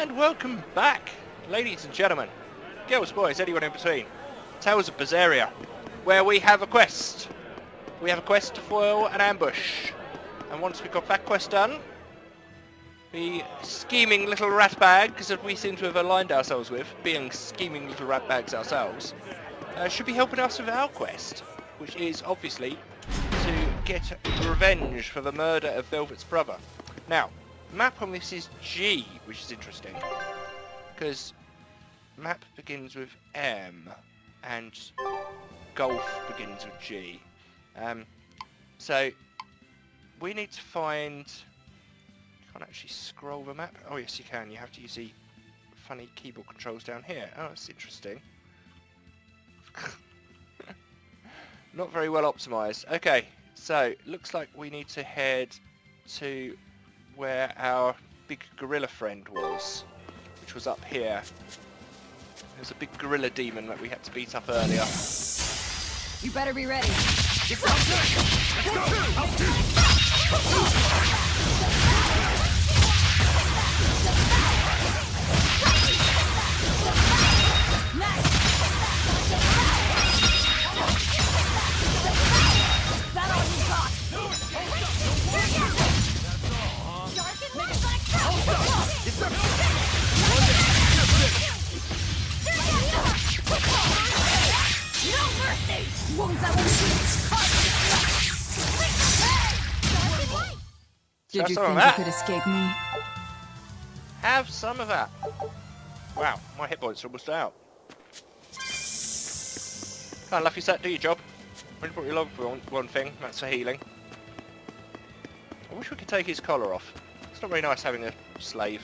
And welcome back, ladies and gentlemen, girls, boys, anyone in between. Tales of Berseria, where we have a quest. We have a quest to foil an ambush. And once we've got that quest done, the scheming little ratbags that we seem to have aligned ourselves with, being scheming little ratbags ourselves, should be helping us with our quest, which is obviously to get revenge for the murder of Velvet's brother. Now, map on this is G, which is interesting, because map begins with M, and golf begins with G. So, we need to find... You can't actually scroll the map. Oh yes you can, you have to use the funny keyboard controls down here. Oh, that's interesting. Not very well optimised. Okay, so, looks like we need to head to where our big gorilla friend was, which was up here. There's a big gorilla demon that we had to beat up earlier. You better be ready. Let's go! Did you think you could escape me? Have some of that. Wow, my hit points are almost out. Come on, Luffy Set, do your job. Only brought you along for one thing, that's for healing. I wish we could take his collar off. It's not very nice having a slave.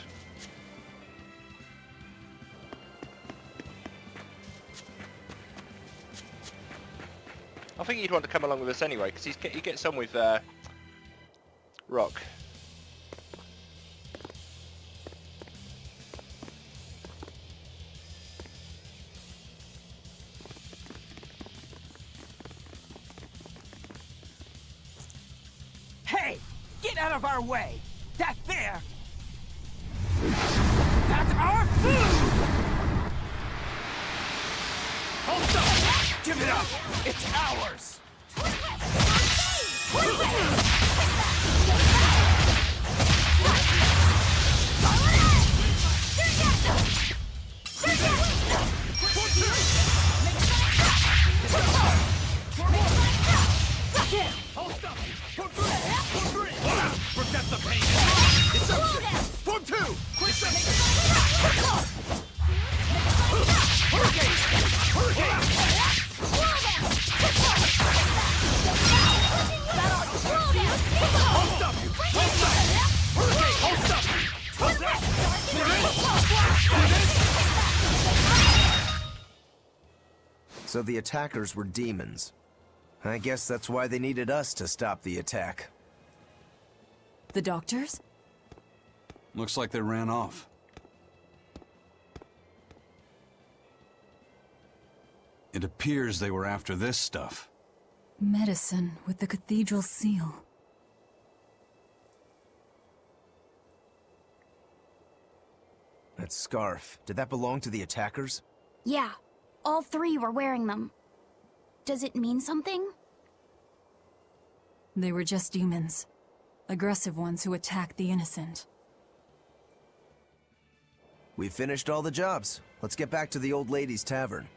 I think you'd want to come along with us anyway, because he gets on with Rock. Hey! Get out of our way! That there! That's our food! Hold up! Give it up! It's ours! Forget the pain! It's up! Form 2! Hurricane! Hurricane! Hold up! Hold up! Hurricane! Hold up! Hold up! So the attackers were demons. I guess that's why they needed us to stop the attack. The doctors? Looks like they ran off. It appears they were after this stuff. Medicine with the cathedral seal. That scarf, did that belong to the attackers? Yeah, all three were wearing them. Does it mean something? They were just demons. Aggressive ones who attacked the innocent. We've finished all the jobs. Let's get back to the old lady's tavern.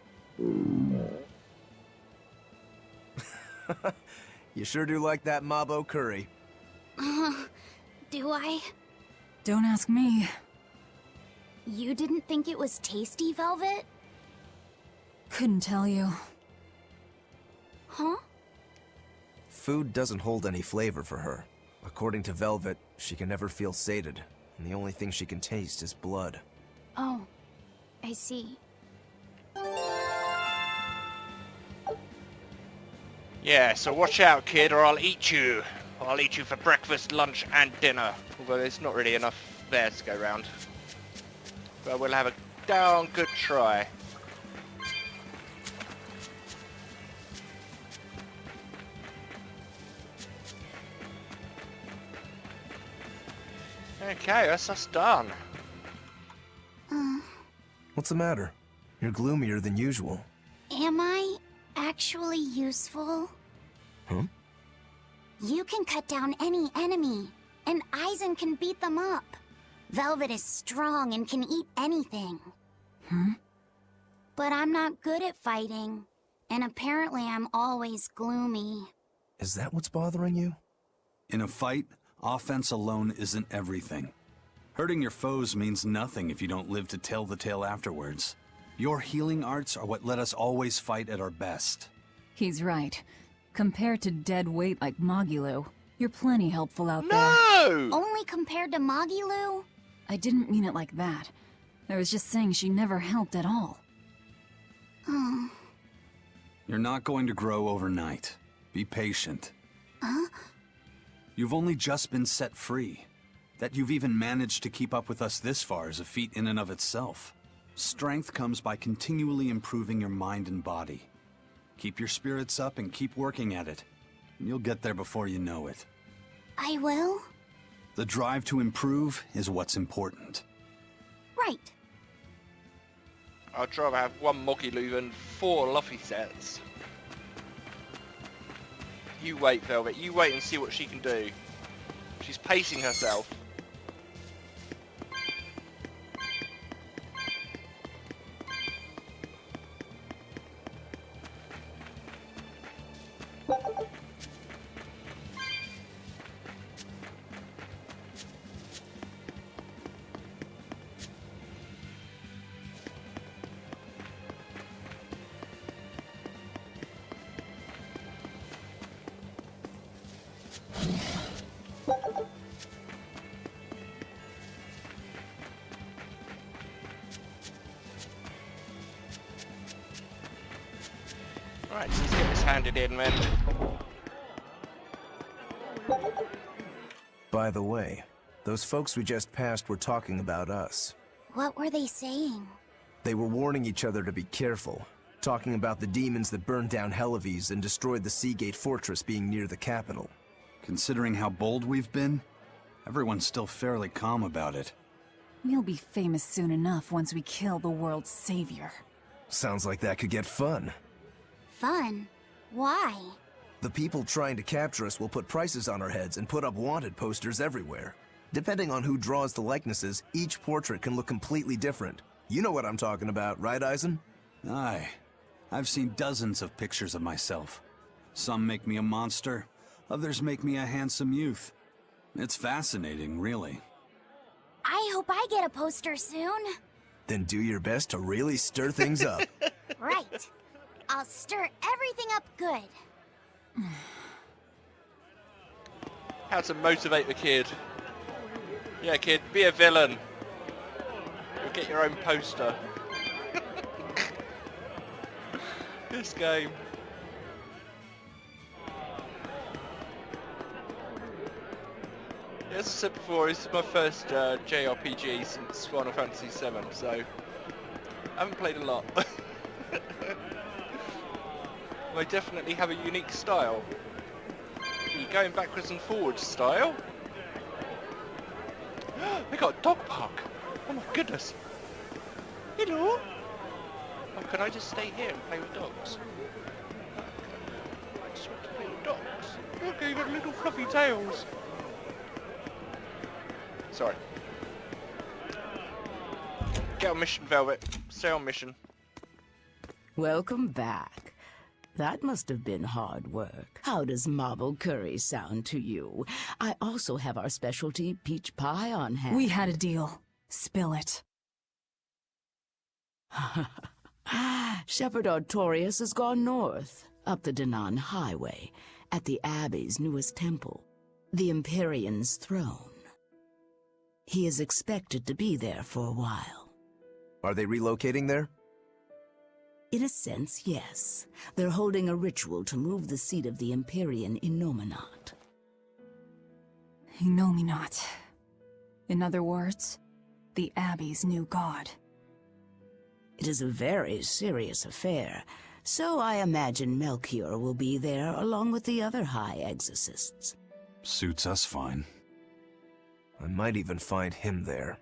You sure do like that Mabo curry. Do I? Don't ask me. You didn't think it was tasty, Velvet? Couldn't tell you. Huh? Food doesn't hold any flavor for her. According to Velvet, she can never feel sated, and the only thing she can taste is blood. Oh, I see. Yeah, so watch out, kid, or I'll eat you. I'll eat you for breakfast, lunch, and dinner. Although there's not really enough there to go round. But we'll have a darn good try. Okay, that's us done. What's the matter? You're gloomier than usual. Am I actually useful? Huh? You can cut down any enemy, and Eisen can beat them up. Velvet is strong and can eat anything. But I'm not good at fighting, and apparently I'm always gloomy. Is that what's bothering you? In a fight, offense alone isn't everything. Hurting your foes means nothing if you don't live to tell the tale afterwards. Your healing arts are what let us always fight at our best. He's right. Compared to dead weight like Magilou, you're plenty helpful out there. No! Only compared to Magilou? I didn't mean it like that. I was just saying she never helped at all. You're not going to grow overnight. Be patient. You've only just been set free. That you've even managed to keep up with us this far is a feat in and of itself. Strength comes by continually improving your mind and body. Keep your spirits up and keep working at it. And you'll get there before you know it. I will? The drive to improve is what's important. Right. I'd rather have one Magilou than 4 Luffy sets. You wait, Velvet. You wait and see what she can do. She's pacing herself. Right, let's get this handed in, then. By the way, those folks we just passed were talking about us. What were they saying? They were warning each other to be careful, talking about the demons that burned down Helives and destroyed the Seagate Fortress being near the capital. Considering how bold we've been, everyone's still fairly calm about it. We'll be famous soon enough once we kill the world's savior. Sounds like that could get fun. Fun? Why? The people trying to capture us will put prices on our heads and put up wanted posters everywhere. Depending on who draws the likenesses, each portrait can look completely different. You know what I'm talking about, right, Eisen? Aye. I've seen dozens of pictures of myself. Some make me a monster, others make me a handsome youth. It's fascinating, really. I hope I get a poster soon. Then do your best to really stir things up. Right. I'll stir everything up good. How to motivate the kid. Yeah, kid, be a villain. You'll get your own poster. This game. As I said before, this is my first JRPG since Final Fantasy VII, so I haven't played a lot. They definitely have a unique style. You're going backwards and forwards style. They got a dog park. Oh my goodness. Hello. Oh, can I just stay here and play with dogs? Okay. I just want to play with dogs. Look, you got little fluffy tails. Sorry. Get on mission, Velvet. Stay on mission. Welcome back. That must have been hard work. How does marble curry sound to you? I also have our specialty peach pie on hand. We had a deal. Spill it. Shepherd Artorias has gone north, up the Danan Highway, at the Abbey's newest temple, the Empyrean's throne. He is expected to be there for a while. Are they relocating there? In a sense, yes. They're holding a ritual to move the seat of the Empyrean Innominat. Innominat. In other words, the Abbey's new god. It is a very serious affair, so I imagine Melchior will be there along with the other high exorcists. Suits us fine. I might even find him there.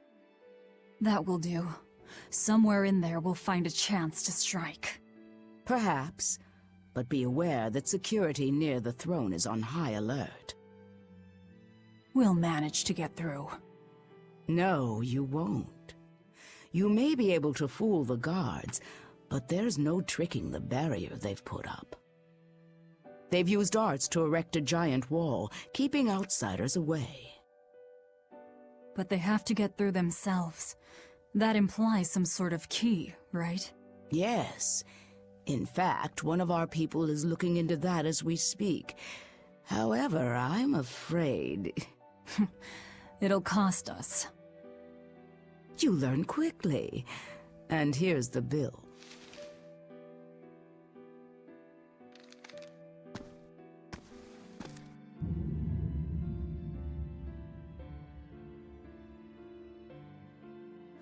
That will do. somewhere in there we'll find a chance to strike. Perhaps, but be aware that security near the throne is on high alert. We'll manage to get through. No, you won't. You may be able to fool the guards, but there's no tricking the barrier they've put up. They've used arts to erect a giant wall, keeping outsiders away. But they have to get through themselves. That implies some sort of key, right? Yes. In fact, one of our people is looking into that as we speak. However, I'm afraid... It'll cost us. You learn quickly. And here's the bill.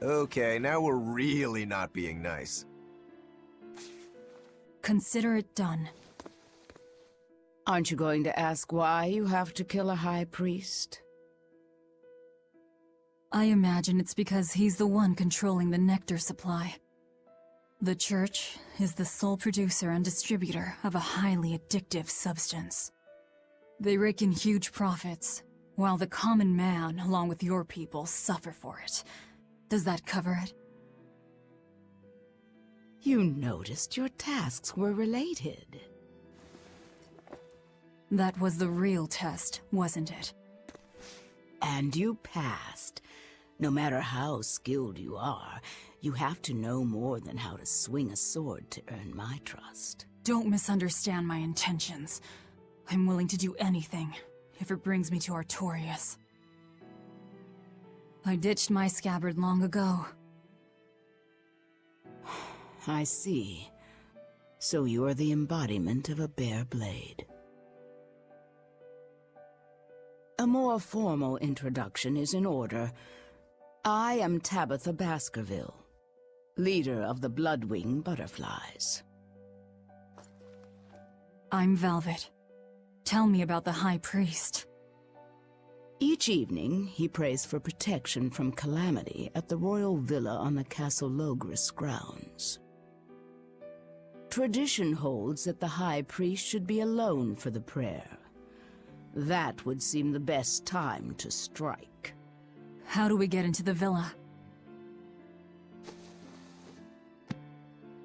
Okay, now we're really not being nice. Consider it done. Aren't you going to ask why you have to kill a high priest? I imagine it's because he's the one controlling the nectar supply. The church is the sole producer and distributor of a highly addictive substance. They rake in huge profits, while the common man, along with your people, suffer for it. Does that cover it? You noticed your tasks were related. That was the real test, wasn't it? And you passed. No matter how skilled you are, you have to know more than how to swing a sword to earn my trust. Don't misunderstand my intentions. I'm willing to do anything, if it brings me to Artorias. I ditched my scabbard long ago. I see. So you're the embodiment of a bare blade. A more formal introduction is in order. I am Tabitha Baskerville, leader of the Bloodwing Butterflies. I'm Velvet. Tell me about the High Priest. Each evening, he prays for protection from calamity at the royal villa on the Castle Logris grounds. Tradition holds that the High Priest should be alone for the prayer. That would seem the best time to strike. How do we get into the villa?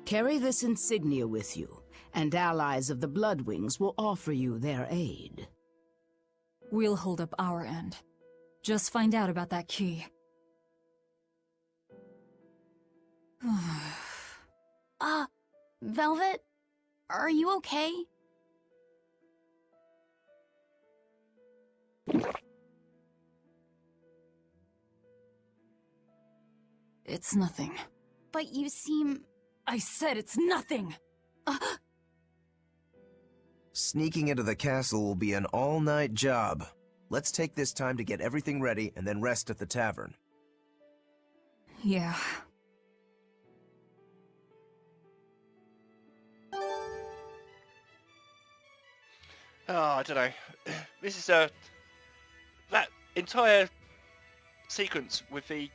Carry this insignia with you, and allies of the Bloodwings will offer you their aid. We'll hold up our end. Just find out about that key. Velvet? Are you okay? It's nothing. But you seem... I said it's nothing! Sneaking into the castle will be an all-night job. Let's take this time to get everything ready and then rest at the tavern. Yeah. Oh, I don't know. This is that entire sequence with the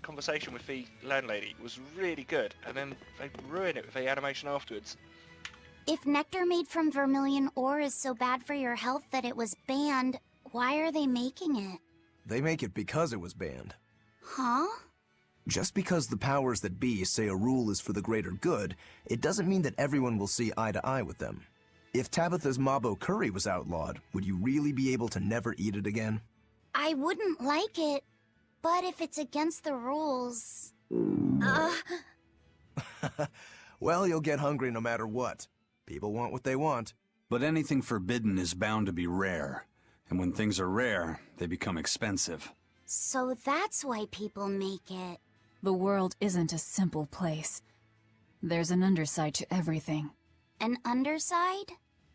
conversation with the landlady was really good, and then they ruined it with the animation afterwards. If nectar made from vermilion ore is so bad for your health that it was banned, why are they making it? They make it because it was banned. Huh? Just because the powers that be say a rule is for the greater good, it doesn't mean that everyone will see eye to eye with them. If Tabitha's Mabo curry was outlawed, would you really be able to never eat it again? I wouldn't like it, but if it's against the rules... Well, you'll get hungry no matter what. People want what they want. But anything forbidden is bound to be rare. And when things are rare, they become expensive. So that's why people make it. The world isn't a simple place. There's an underside to everything. An underside?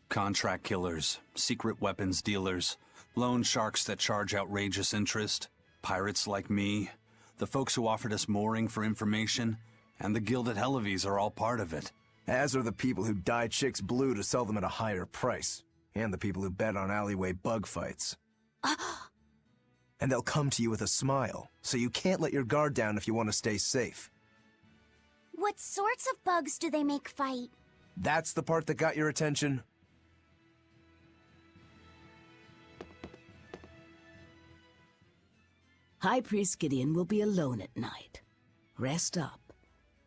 Contract killers, secret weapons dealers, loan sharks that charge outrageous interest, pirates like me, the folks who offered us mooring for information, and the guild at Helives are all part of it. As are the people who dye chicks blue to sell them at a higher price. And the people who bet on alleyway bug fights. And they'll come to you with a smile, so you can't let your guard down if you want to stay safe. What sorts of bugs do they make fight? That's the part that got your attention? High Priest Gideon will be alone at night. Rest up,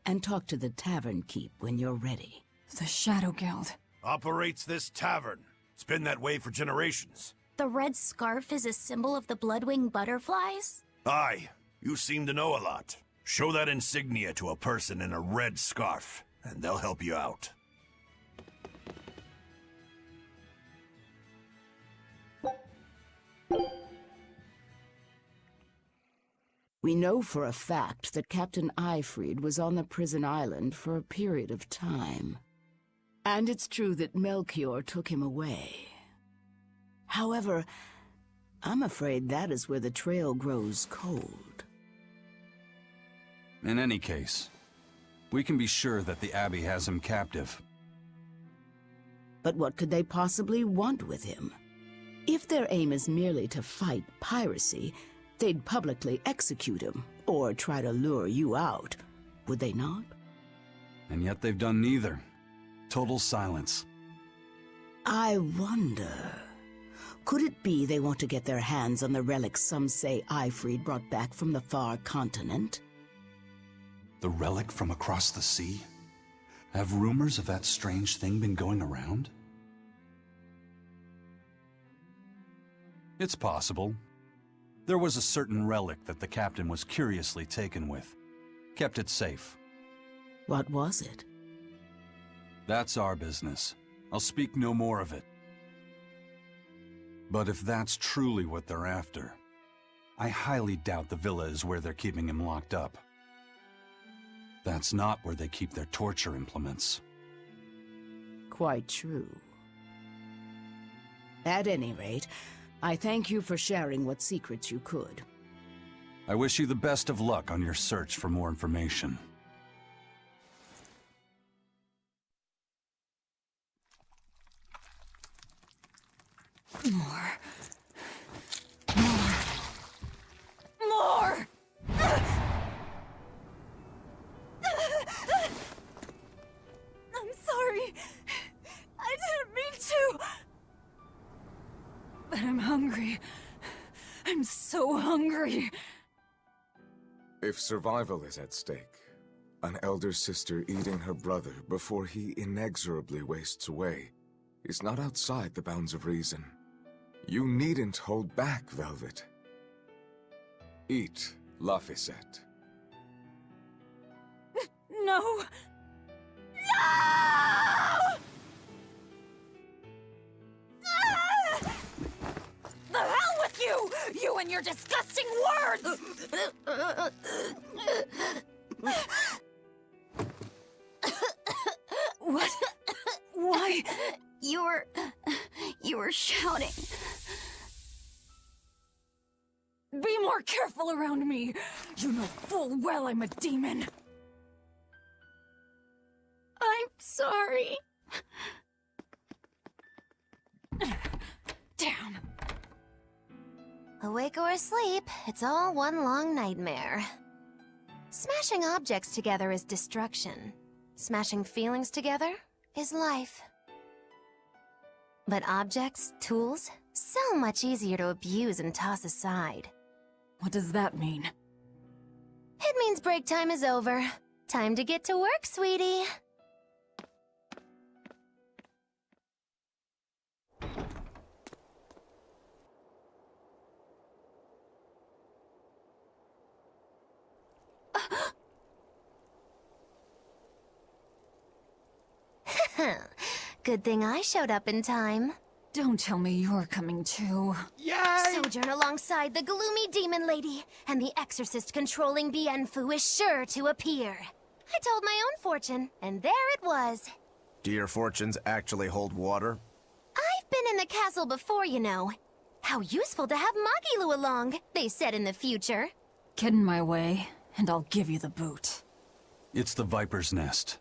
and talk to the tavern keep when you're ready. The Shadow Guild. Operates this tavern. It's been that way for generations. The red scarf is a symbol of the Bloodwing butterflies? Aye, you seem to know a lot. Show that insignia to a person in a red scarf, and they'll help you out. We know for a fact that Captain Eifried was on the prison island for a period of time. And it's true that Melchior took him away. However, I'm afraid that is where the trail grows cold. In any case, we can be sure that the Abbey has him captive. But what could they possibly want with him? If their aim is merely to fight piracy, they'd publicly execute him, or try to lure you out, would they not? And yet they've done neither. Total silence. I wonder... Could it be they want to get their hands on the relics some say Eifried brought back from the far continent? The relic from across the sea? Have rumors of that strange thing been going around? It's possible. There was a certain relic that the captain was curiously taken with. Kept it safe. What was it? That's our business. I'll speak no more of it. But if that's truly what they're after, I highly doubt the villa is where they're keeping him locked up. That's not where they keep their torture implements. Quite true. At any rate, I thank you for sharing what secrets you could. I wish you the best of luck on your search for more information. More. I'm sorry. I didn't mean to. But I'm hungry. I'm so hungry. If survival is at stake, an elder sister eating her brother before he inexorably wastes away is not outside the bounds of reason. You needn't hold back, Velvet. Eat, Laphicet. No! No! Ah! The hell with you! You and your disgusting words! What? Why? You were shouting. Be more careful around me! You know full well I'm a demon! I'm sorry. Damn. Awake or asleep, it's all one long nightmare. Smashing objects together is destruction. Smashing feelings together is life. But objects, tools, so much easier to abuse and toss aside. What does that mean? It means break time is over. Time to get to work, sweetie. Good thing I showed up in time. Don't tell me you're coming too. Yay! Sojourn alongside the gloomy demon lady, and the exorcist controlling Bienfu is sure to appear. I told my own fortune, and there it was. Do your fortunes actually hold water? I've been in the castle before, you know. How useful to have Magilu along, they said in the future. Get in my way, and I'll give you the boot. It's the Viper's Nest.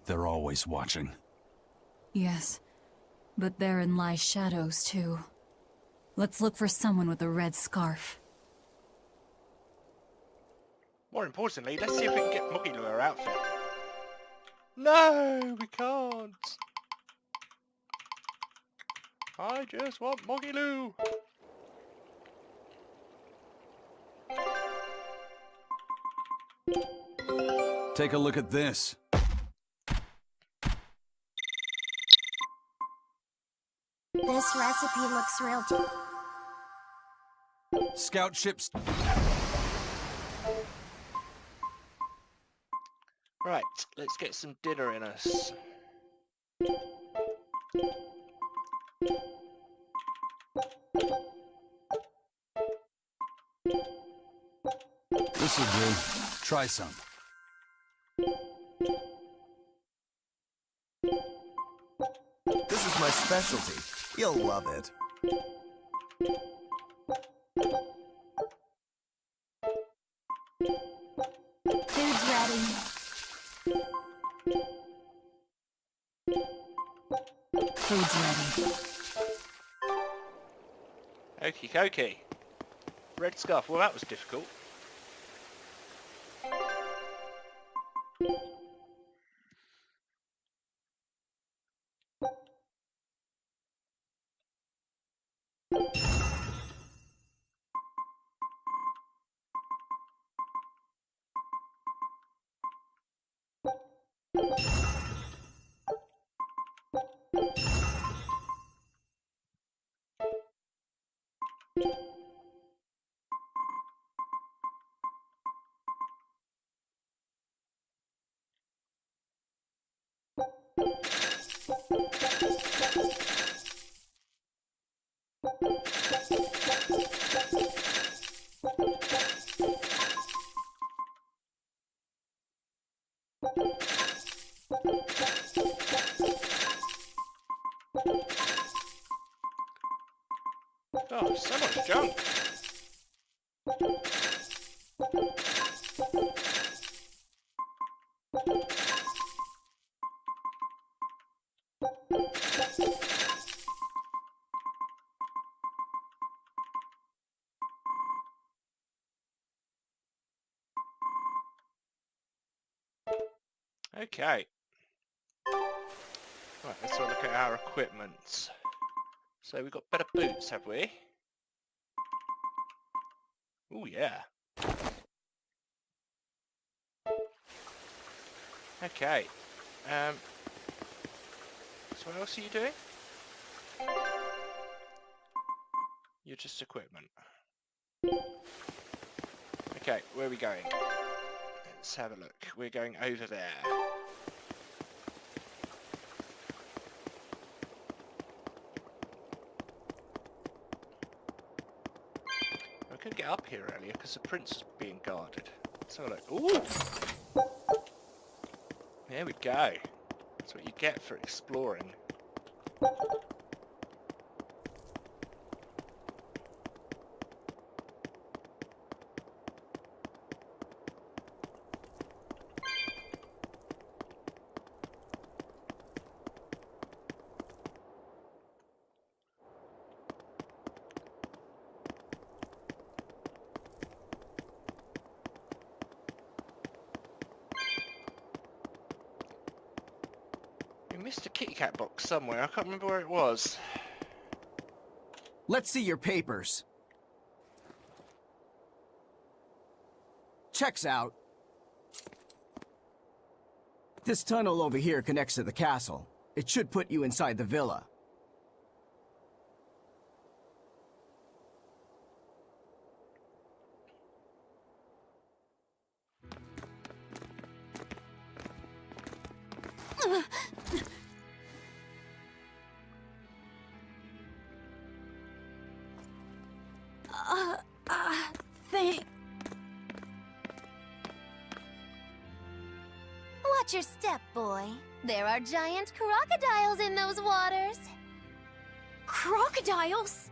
They're always watching. Yes, but therein lie shadows, too. Let's look for someone with a red scarf. More importantly, let's see if we can get Mugilu her outfit. No, we can't. I just want Mogiloo. Take a look at this. This recipe looks real Scout ships. Right, let's get some dinner in us. This'll do. Try some. This is my specialty. You'll love it. Food's ready. Food's ready. Okie dokie. Red scarf, well that was difficult. Oh, so much junk. Okay. Right, let's have a look at our equipment. So we've got better boots, have we? Oh yeah. Okay. So what else are you doing? You're just equipment. Okay, where are we going? Let's have a look. We're going over there. I couldn't get up here earlier because the prince was being guarded. Let's have a look. Ooh! There we go. That's what you get for exploring. We missed a kitty cat box somewhere. I can't remember where it was. Let's see your papers. Checks out. This tunnel over here connects to the castle. It should put you inside the villa. Watch your step, boy. There are giant crocodiles in those waters. Crocodiles?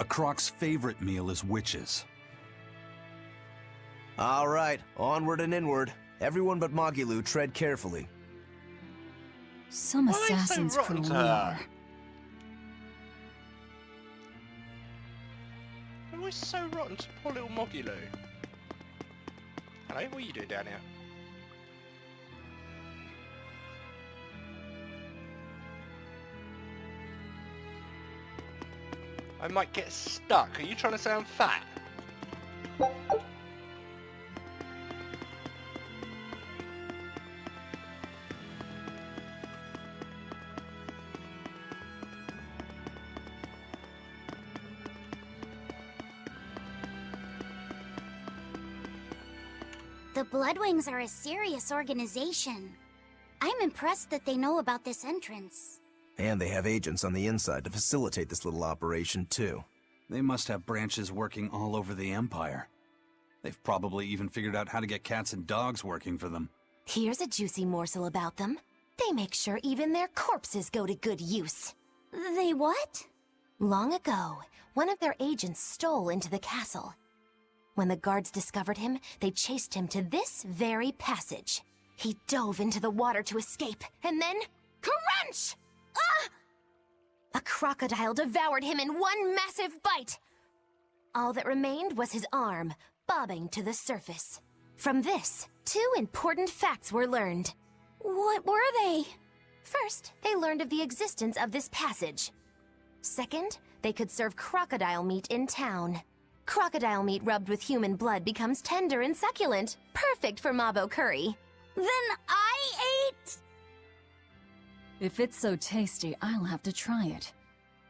A croc's favorite meal is witches. All right, onward and inward. Everyone but Mogiloo, tread carefully. Some Why are they so assassins rotten to her? career. Why are so rotten to poor little Mogiloo? Hello, what are you doing down here? I might get stuck. Are you trying to say I'm fat? The Bloodwings are a serious organization. I'm impressed that they know about this entrance. And they have agents on the inside to facilitate this little operation, too. They must have branches working all over the Empire. They've probably even figured out how to get cats and dogs working for them. Here's a juicy morsel about them. They make sure even their corpses go to good use. They what? Long ago, one of their agents stole into the castle. When the guards discovered him, they chased him to this very passage. He dove into the water to escape, and then... crunch! Ah! A crocodile devoured him in one massive bite. All that remained was his arm, bobbing to the surface. From this, 2 important facts were learned. What were they? First, they learned of the existence of this passage. Second, they could serve crocodile meat in town. Crocodile meat rubbed with human blood becomes tender and succulent, perfect for Mabo curry. Then I ate... If it's so tasty, I'll have to try it.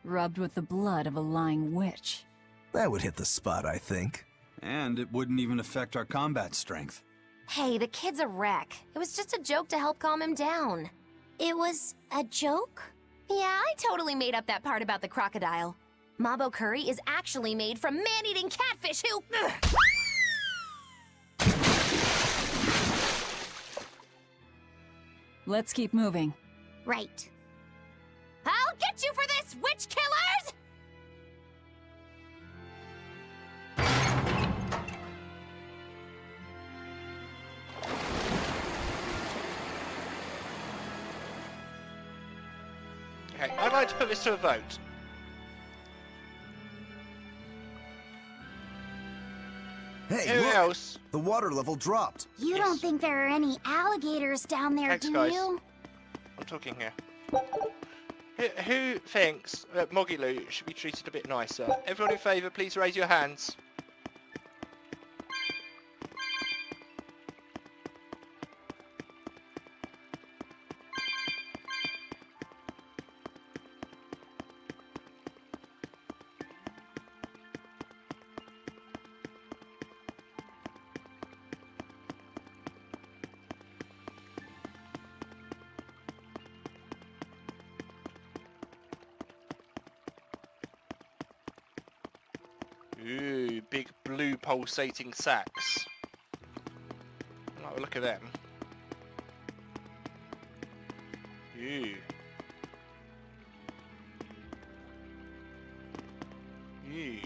Rubbed with the blood of a lying witch. That would hit the spot, I think. And it wouldn't even affect our combat strength. Hey, the kid's a wreck. It was just a joke to help calm him down. It was a joke? Yeah, I totally made up that part about the crocodile. Mabo curry is actually made from man-eating catfish who... Let's keep moving. Right. I'll get you for this, witch killers! Okay, I'd like to put this to a vote. Hey, Who look! else? The water level dropped. You Yes. don't think there are any alligators down there, Thanks, do guys. you? I'm talking here. Who thinks that Mogiloo should be treated a bit nicer? Everyone in favour, please raise your hands. Ooh, big blue pulsating sacks. I like the look of them. Ooh. Ooh.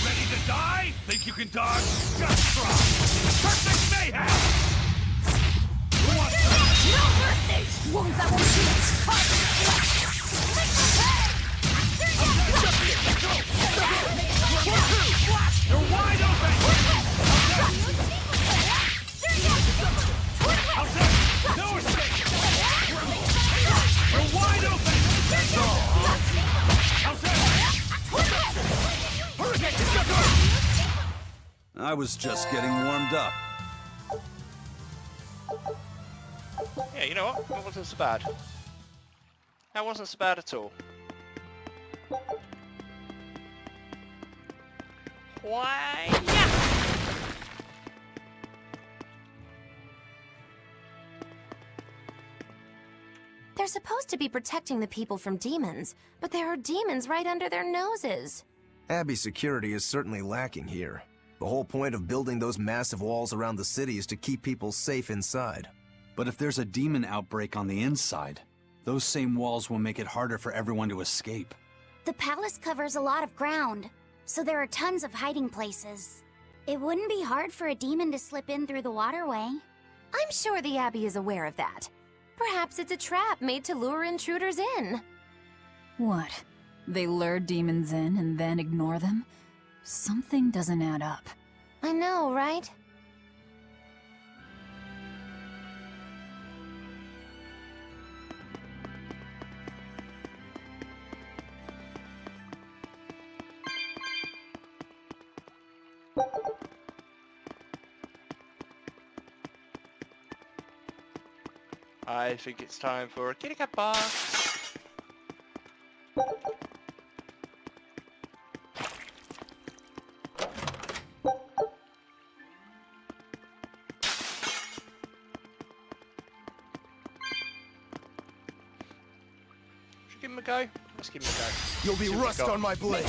Ready to die? Think you can dodge? Just try! Perfect mayhem! Who wants to... No mercy! Wounds that won't heal! You're wide open! How's that? No escape! You're wide open! That's all! How's that? I was just getting warmed up. Yeah, you know what? That wasn't so bad. That wasn't so bad at all. Why? Yeah. They're supposed to be protecting the people from demons, but there are demons right under their noses. Abbey security is certainly lacking here. The whole point of building those massive walls around the city is to keep people safe inside. But if there's a demon outbreak on the inside, those same walls will make it harder for everyone to escape. The palace covers a lot of ground, so there are tons of hiding places. It wouldn't be hard for a demon to slip in through the waterway. I'm sure the Abbey is aware of that. Perhaps it's a trap made to lure intruders in. What? They lure demons in and then ignore them? Something doesn't add up. I know, right? I think it's time for a kitty cat box. Should we give him a go? Let's give him a go. You'll be See what we rust got. on my blade.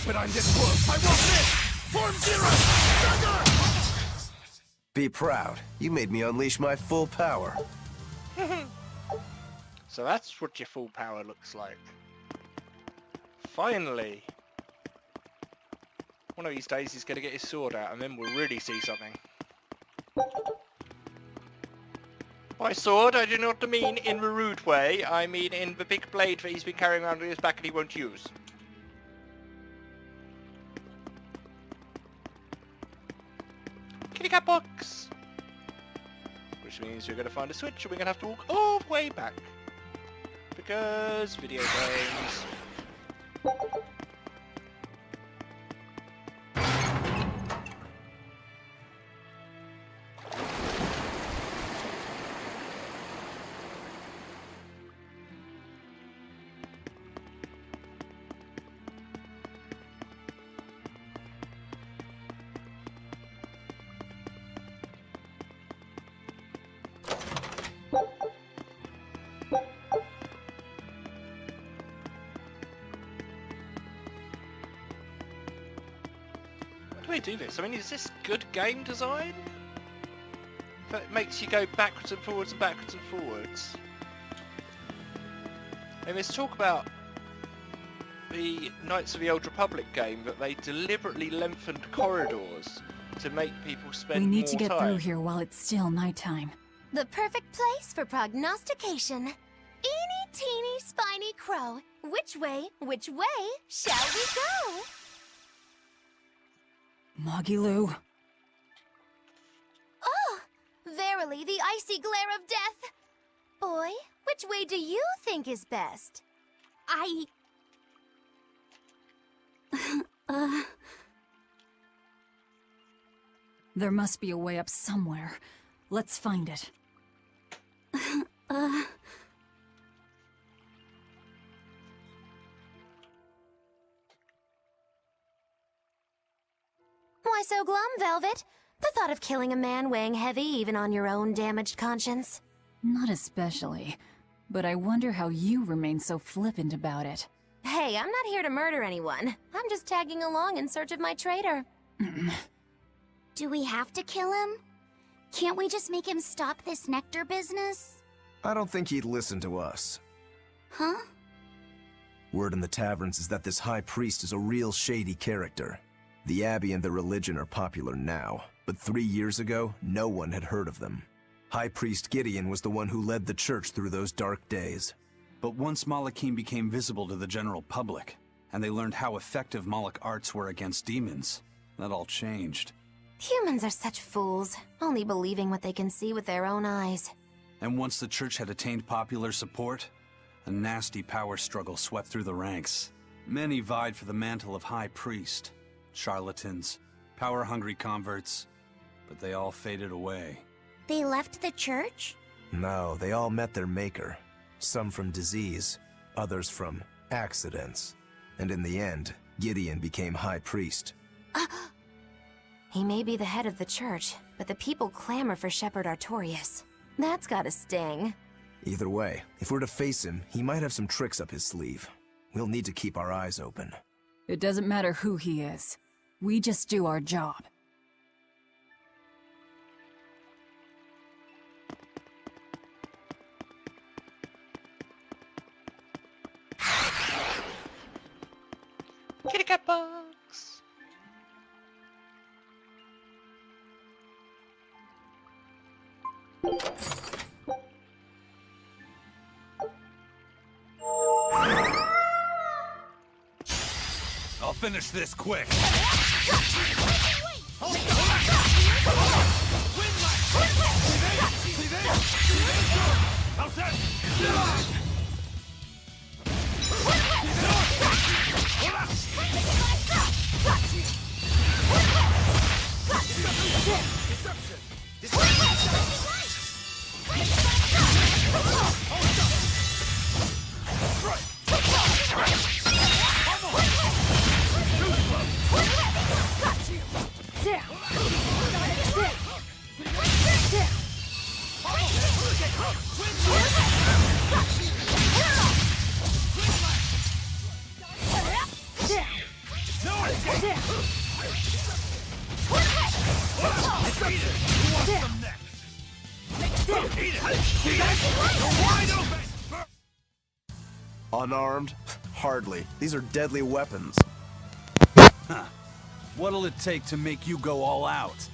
But I'm this close. I won't miss. Form zero. Thunder! Be proud. You made me unleash my full power. So that's what your full power looks like. Finally. One of these days he's going to get his sword out and then we'll really see something. By sword, I do not mean in the rude way. I mean in the big blade that he's been carrying around in his back and he won't use. Kitty cat box! Which means we're going to find a switch and we're going to have to walk all the way back. Because video games. How do we do this? I mean, is this good game design? That makes you go backwards and forwards and backwards and forwards. And there's talk about the Knights of the Old Republic game that they deliberately lengthened corridors to make people spend more time. We need to get through here while it's still nighttime. The perfect place for prognostication. Eeny, teeny, spiny crow. Which way shall we go? Moggy-Loo. Oh, verily the icy glare of death. Boy, which way do you think is best? There must be a way up somewhere. Let's find it. Why so glum, Velvet? The thought of killing a man weighing heavy even on your own damaged conscience. Not especially. But I wonder how you remain so flippant about it. Hey, I'm not here to murder anyone. I'm just tagging along in search of my traitor. Do we have to kill him? Can't we just make him stop this nectar business? I don't think he'd listen to us. Huh? Word in the taverns is that this high priest is a real shady character. The Abbey and their religion are popular now, but 3 years ago, no one had heard of them. High Priest Gideon was the one who led the church through those dark days. But once Malachim became visible to the general public, and they learned how effective Moloch arts were against demons, that all changed. Humans are such fools, only believing what they can see with their own eyes. And once the church had attained popular support, a nasty power struggle swept through the ranks. Many vied for the mantle of High Priest. Charlatans, power-hungry converts, but they all faded away. They left the church? No, they all met their maker. Some from disease, others from accidents. And in the end, Gideon became High Priest. He may be the head of the church, but the people clamor for Shepherd Artorias. That's gotta sting. Either way, if we're to face him, he might have some tricks up his sleeve. We'll need to keep our eyes open. It doesn't matter who he is. We just do our job. finish this quick. How's that? Unarmed? Hardly. These are deadly weapons. Huh. What'll it take to make you go all out?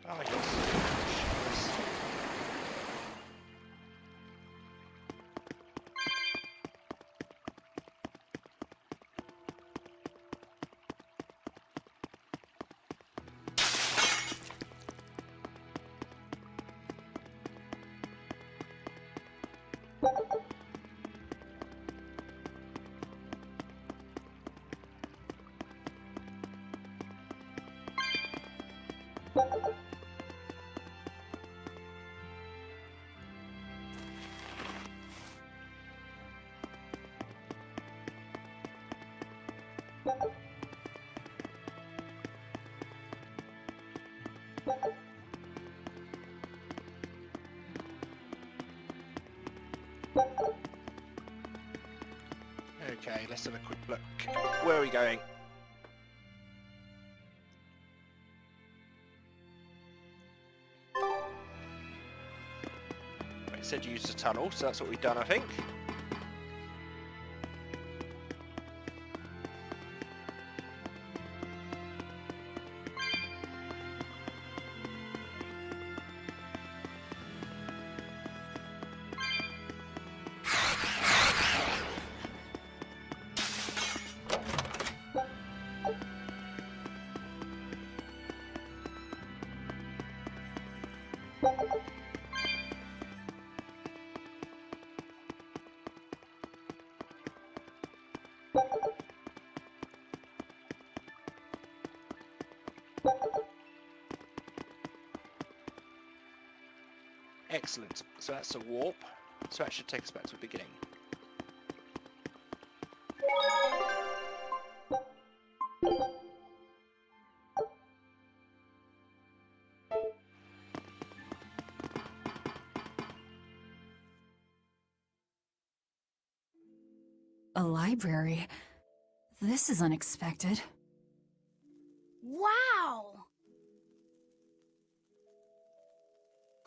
Oh, yes. Okay, let's have a quick look. Where are we going? It said use the tunnel, so that's what we've done, I think. Excellent. So that's a warp. So that should take us back to the beginning. A library? This is unexpected. Wow!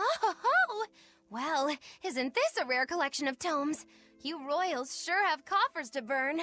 Oh, well, isn't this a rare collection of tomes? You royals sure have coffers to burn.